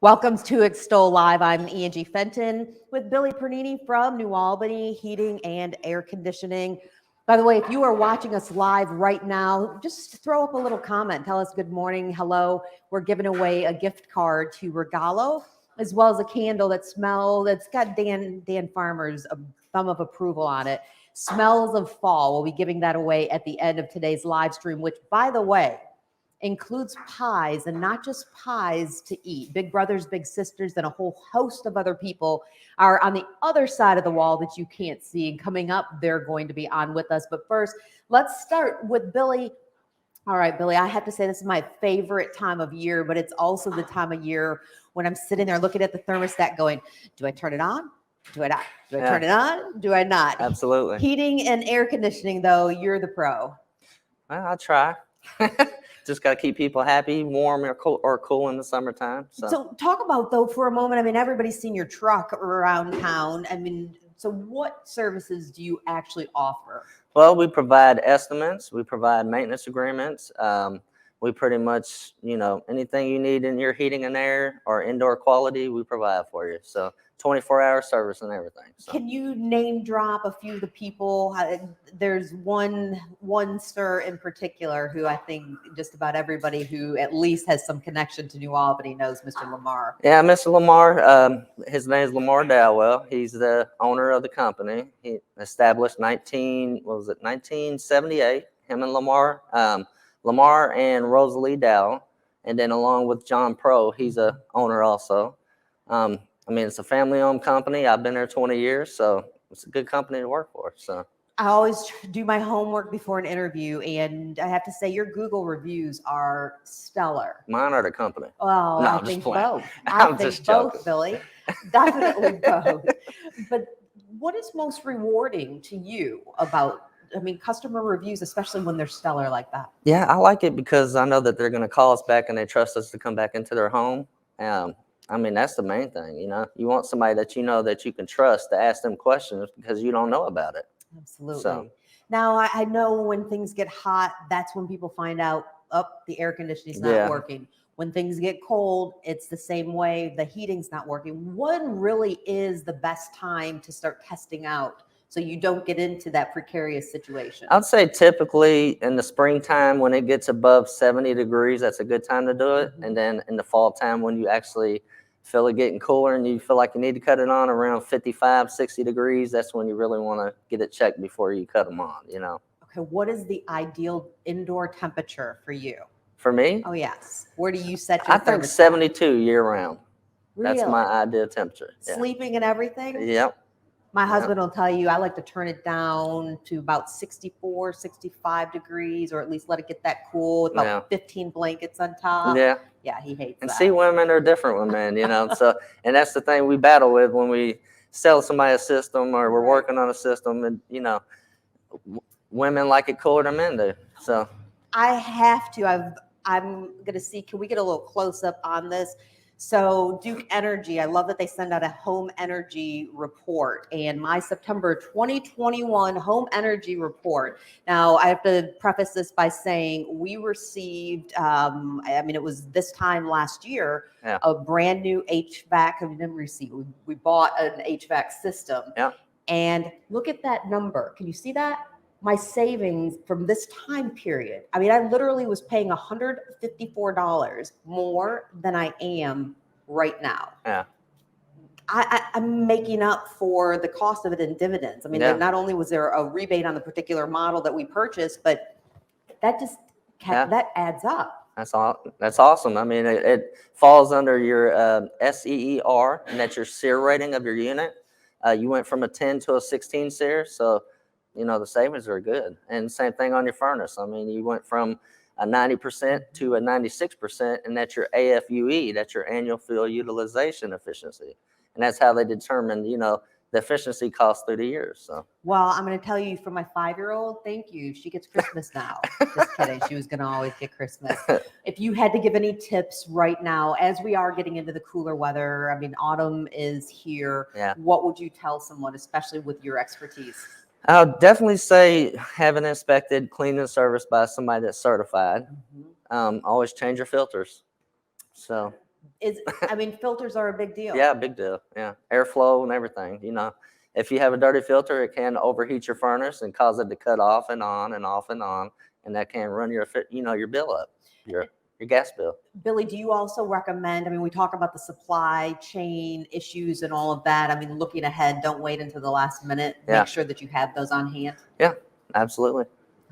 Welcome to Extol Live. I'm Angie Fenton with Billy Pernini from New Albany Heating and Air Conditioning. By the way, if you are watching us live right now, just throw up a little comment. Tell us good morning, hello. We're giving away a gift card to Regalo, as well as a candle that's got Dan Farmer's thumb of approval on it. Smells of fall. We'll be giving that away at the end of today's live stream, which, by the way, includes pies, and not just pies to eat. Big brothers, big sisters, and a whole host of other people are on the other side of the wall that you can't see. And coming up, they're going to be on with us. But first, let's start with Billy. All right, Billy, I have to say this is my favorite time of year, but it's also the time of year when I'm sitting there looking at the thermostat going, do I turn it on? Do I not? Do I turn it on? Do I not? Absolutely. Heating and air conditioning, though, you're the pro. Well, I'll try. Just got to keep people happy, warm or cool in the summertime. So talk about, though, for a moment, I mean, everybody's seen your truck around town. I mean, so what services do you actually offer? Well, we provide estimates. We provide maintenance agreements. We pretty much, anything you need in your heating and air or indoor quality, we provide for you. So 24-hour service and everything. So. Can you name drop a few of the people? There's one sir in particular who I think just about everybody who at least has some connection to New Albany knows, Mr. Lamar. Yeah, Mr. Lamar, his name is Lamar Dowell. He's the owner of the company. He established 1978, him and Lamar. Lamar and Rosalie Dowell, and then along with John Pro, he's a owner also. It's a family-owned company. I've been there 20 years, so it's a good company to work for. So I always do my homework before an interview, and I have to say your Google reviews are stellar. Mine are the company. Well, no, I think both. I think both, Billy. Definitely both. But what is most rewarding to you about, customer reviews, especially when they're stellar like that? Yeah, I like it because I know that they're going to call us back and they trust us to come back into their home. That's the main thing. You want somebody that that you can trust to ask them questions because you don't know about it. Absolutely. So, now, I know when things get hot, that's when people find out, the air conditioning's not working. When things get cold, it's the same way. The heating's not working. When really is the best time to start testing out so you don't get into that precarious situation? I'd say typically in the springtime when it gets above 70 degrees, that's a good time to do it. Mm-hmm. And then in the fall time when you actually feel it getting cooler and you feel like you need to cut it on around 55, 60 degrees, that's when you really want to get it checked before you cut them on, Okay, what is the ideal indoor temperature for you? For me? Oh, yes. Where do you set your I think 72 year-round. Really? That's my ideal temperature. Yeah. Sleeping and everything? Yep. My husband will tell you I like to turn it down to about 64, 65 degrees, or at least let it get that cool with about 15 blankets on top. Yeah. Yeah, he hates and that. See, women are different with men, So, and that's the thing we battle with when we sell somebody a system or we're working on a system, and women like it cooler than men do. So I have to. I'm gonna see. Can we get a little close up on this? So Duke Energy, I love that they send out a home energy report, and my September 2021 home energy report. Now, I have to preface this by saying we received, it was this time last year, a brand new HVAC. We didn't receive, we bought an HVAC system. Yeah. And look at that number. Can you see that? My savings from this time period. I literally was paying $154 more than I am right now. Yeah. I'm making up for the cost of it in dividends. Not only was there a rebate on the particular model that we purchased, but that just that adds up. That's awesome. It falls under your SEER, and that's your SEER rating of your unit. You went from a 10 to a 16 SEER, so the savings are good. And same thing on your furnace. You went from a 90% to a 96%, and that's your AFUE, that's your annual fuel utilization efficiency. And that's how they determine, the efficiency cost through the years. So. Well, I'm going to tell you, for my 5-year-old, thank you. She gets Christmas now. Just kidding. She was going to always get Christmas. If you had to give any tips right now, as we are getting into the cooler weather, autumn is here. Yeah. What would you tell someone, especially with your expertise? I'll definitely say have it inspected, cleaned and serviced by somebody that's certified. Mm-hmm. Always change your filters. So I mean, filters are a big deal. Yeah, big deal. Yeah, airflow and everything. You know, if you have a dirty filter, it can overheat your furnace and cause it to cut off and on and off and on, and that can run your your bill up, your gas bill. Billy, do you also recommend, I mean, we talk about the supply chain issues and all of that. I mean, looking ahead, don't wait until the last minute. Yeah. Make sure that you have those on hand. Yeah, absolutely.